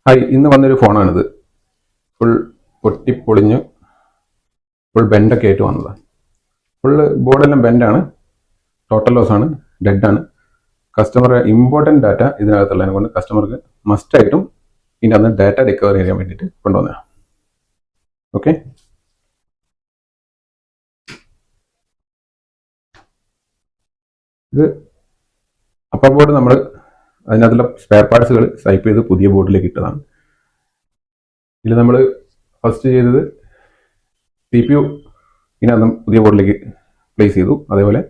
Hi, ഇന്ന് വന്നൊരു ഫോണാണിത്. Full പൊട്ടിപ്പൊളിഞ്ഞ് full ബെൻഡൊക്കെ ആയിട്ട് വന്നതാണ്. ഫുള്ള് ബോർഡെല്ലാം ബെൻഡാണ്, ടോട്ടൽ ലോസ് ആണ്, ഡെഡാണ്. കസ്റ്റമർ ഇമ്പോർട്ടൻറ്റ് ഡാറ്റ ഇതിനകത്തുള്ളതിനെ കൊണ്ട് കസ്റ്റമർക്ക് മസ്റ്റായിട്ടും ഇതിൻ്റെ അന്ന് ഡാറ്റ റിക്കവർ ചെയ്യാൻ വേണ്ടിയിട്ട് കൊണ്ടുവന്നതാണ്. ഓക്കെ, ഇത് അപ്പർ ബോർഡ് നമ്മൾ അതിനകത്തുള്ള സ്പെയർ പാർട്സുകൾ ടൈപ്പ് ചെയ്ത് പുതിയ ബോർഡിലേക്ക് ഇട്ടതാണ്. ഇതിൽ നമ്മൾ ഫസ്റ്റ് ചെയ്തത് CPU ഇതിനകത്ത് പുതിയ ബോർഡിലേക്ക് പ്ലേസ് ചെയ്തു. അതേപോലെ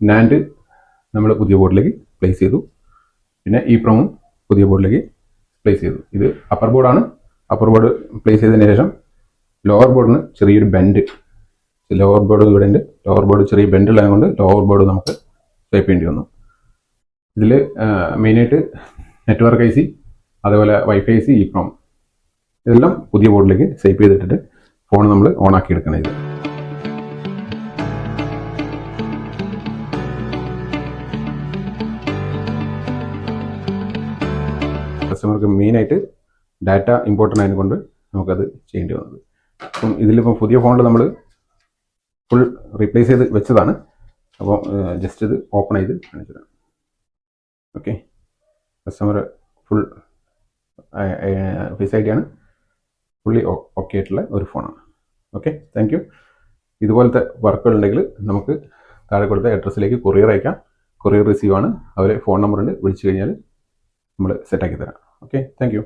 നാൻഡ് നമ്മൾ പുതിയ ബോർഡിലേക്ക് പ്ലേസ് ചെയ്തു. പിന്നെ EEPROM പുതിയ ബോർഡിലേക്ക് പ്ലേസ് ചെയ്തു. ഇത് അപ്പർ ബോർഡാണ്. അപ്പർ ബോർഡ് പ്ലേസ് ചെയ്തതിന് ശേഷം ലോവർ ബോർഡിന് ചെറിയൊരു ബെൻഡ്, ലോവർ ബോർഡ് ഇവിടെ ഉണ്ട്. ലോവർ ബോർഡ് ചെറിയ ബെൻഡ് ഉള്ളതുകൊണ്ട് ലോവർ ബോർഡ് നമുക്ക് ടൈപ്പ് ചെയ്യേണ്ടി വന്നു. ഇതിൽ മെയിനായിട്ട് നെറ്റ്വർക്ക് IC, അതേപോലെ വൈഫൈ IC, EEPROM ഇതെല്ലാം പുതിയ ബോർഡിലേക്ക് സേവ് ചെയ്തിട്ടിട്ട് ഫോൺ നമ്മൾ ഓൺ ആക്കി എടുക്കണം. ഇത് കസ്റ്റമർക്ക് മെയിനായിട്ട് ഡാറ്റ ഇമ്പോർട്ടൻ്റ് ആയതിനെ കൊണ്ട് നമുക്കത് ചെയ്യേണ്ടി വന്നത്. അപ്പം ഇതിലിപ്പം പുതിയ ഫോണിൽ നമ്മൾ ഫുൾ റീപ്ലേസ് ചെയ്ത് വെച്ചതാണ്. അപ്പോൾ ജസ്റ്റ് ഇത് ഓപ്പൺ ചെയ്ത് കാണിച്ചതാണ്. Okay, customer full face ID ആണ്, ഫുള്ളി ഓക്കെ ആയിട്ടുള്ള ഒരു ഫോണാണ്. Okay, thank you. ഇതുപോലത്തെ വർക്കുകൾ ഉണ്ടെങ്കിൽ നമുക്ക് താഴെ കൊടുത്ത അഡ്രസ്സിലേക്ക് കൊറിയർ അയക്കാം. കൊറിയർ റിസീവ് ആണ്. അവരെ ഫോൺ നമ്പർ ഉണ്ട്, വിളിച്ചു കഴിഞ്ഞാൽ നമ്മൾ സെറ്റാക്കി തരാം. Okay, thank U.